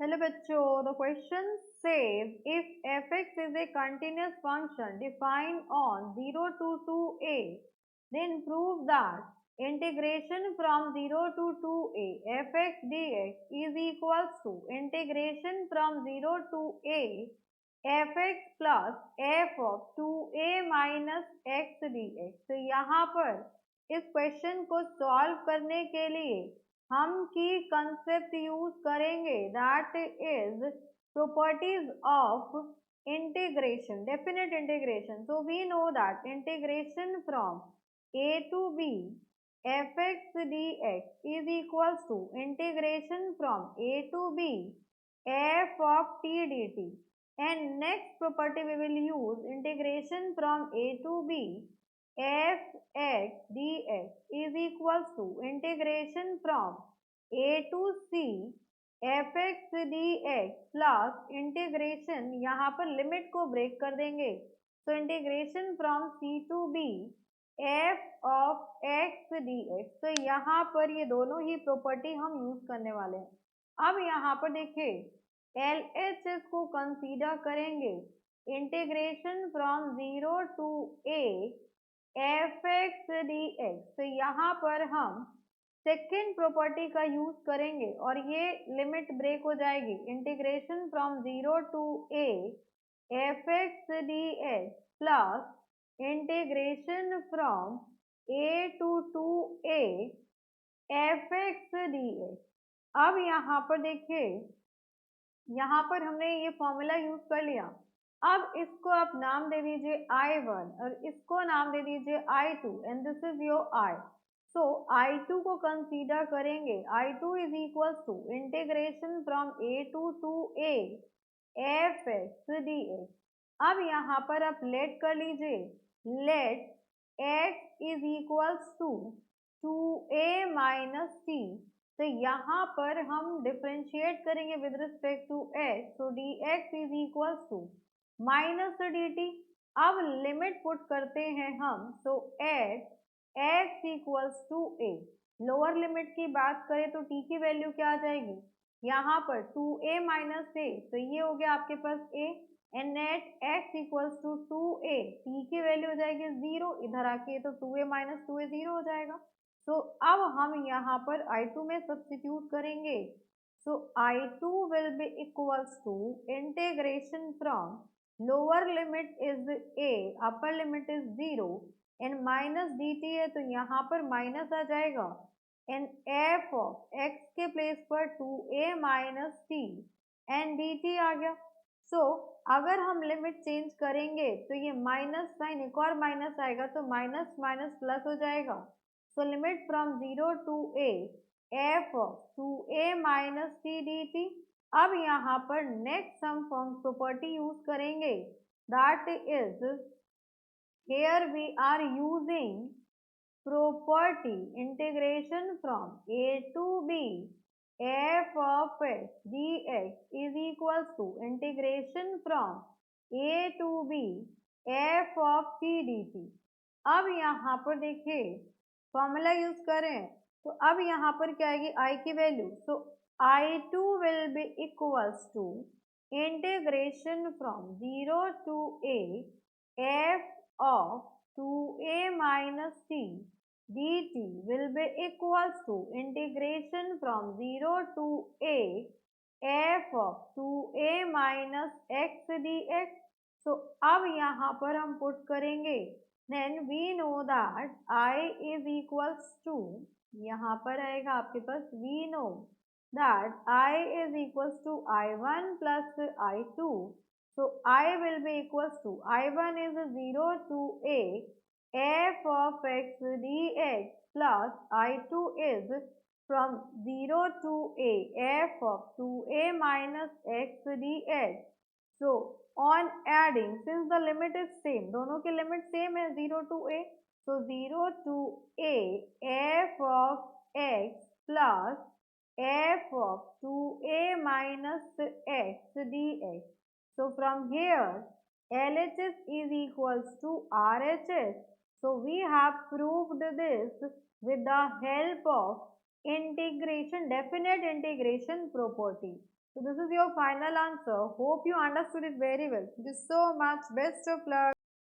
Hello बच्चों, the question says if fx is a continuous function defined on 0 to 2a, then prove that integration from 0 to 2a fx dx is equals to integration from 0 to a fx plus f of 2a minus x dx। तो यहाँ पर इस question को solve करने के लिए हम की कंसेप्ट यूज करेंगे, that is properties of integration, definite integration. So we know that integration from a to b fx dx is equals to integration from a to b f of t dt, and next property we will use integration from a to b fx dx is equals to integration from a to c fx dx plus integration, यहाँ पर limit को break कर देंगे, तो integration from c to b f of x dx। तो यहाँ पर ये दोनों ही प्रॉपर्टी हम यूज करने वाले हैं। अब यहाँ पर देखिए LHS को कंसीडर करेंगे, integration from 0 to a fx dx। तो यहाँ पर हम सेकेंड प्रॉपर्टी का यूज करेंगे और ये लिमिट ब्रेक हो जाएगी, integration from 0 to a fx dx plus integration from a to 2a fx dx। अब यहाँ पर देखिए, यहाँ पर हमने ये फॉर्मूला यूज कर लिया। अब इसको आप नाम दे दीजिए I1 और इसको नाम दे दीजिए I2 and this is your I। सो I2 को कंसीडर करेंगे, I2 is equal to integration from a to 2a fx dx। अब यहाँ पर आप लेट कर लीजिए, let x is equals to 2a minus t। तो यहाँ पर हम डिफ्रेंशिएट करेंगे विद रिस्पेक्ट टू x, तो dx is equals to minus dt। अब लिमिट पुट करते हैं हम, तो x equals to a। Lower limit की बात करें तो t की वैल्यू क्या आ जाएगी, यहाँ पर 2a माइनस a, तो ये हो गया आपके पास a, and let x equals to 2a, t की वैल्यू हो जाएगी 0, इधर आके तो 2a माइनस 2a 0 हो जाएगा। तो अब हम यहाँ पर I2 में सब्स्टिट्यूट करेंगे, so I2 will be equals to integration from lower limit is a, upper limit is 0 and minus dt है, तो यहाँ पर माइनस आ जाएगा, एंड f ऑफ x के प्लेस पर 2a minus t and dt आ गया। सो अगर हम लिमिट चेंज करेंगे तो ये माइनस साइन, एक और माइनस आएगा, तो माइनस माइनस प्लस हो जाएगा। So limit from 0 to a f of 2a minus t dt। अब यहाँ पर नेक्स्ट हम प्रॉपर्टी यूज करेंगे, that is here we are using property integration from a to b f of x dx is equals to integration from a to b f of t dt। अब यहाँ पर देखिए formula use करें तो अब यहाँ पर क्या आएगी I की value, so I2 will be equals to integration from 0 to a f of 2a minus t dt will be equals to integration from 0 to a f of 2a minus x dx। so अब यहाँ पर हम put करेंगे, then we know that I is equals to, यहाँ पर आएगा आपके पास we know that I is equals to I1 plus I2। so I will be equals to I1 is 0 to a f of x dx plus I2 is from 0 to a f of 2a minus x dx। so on adding, since the limit is same, दोनों की limit same है 0 to a, so 0 to a f of x plus f of 2a minus x dx। so from here LHS is equals to RHS। so we have proved this with the help of integration, definite integration property। So this is your final answer. Hope you understood it very well. Thank you so much. Best of luck.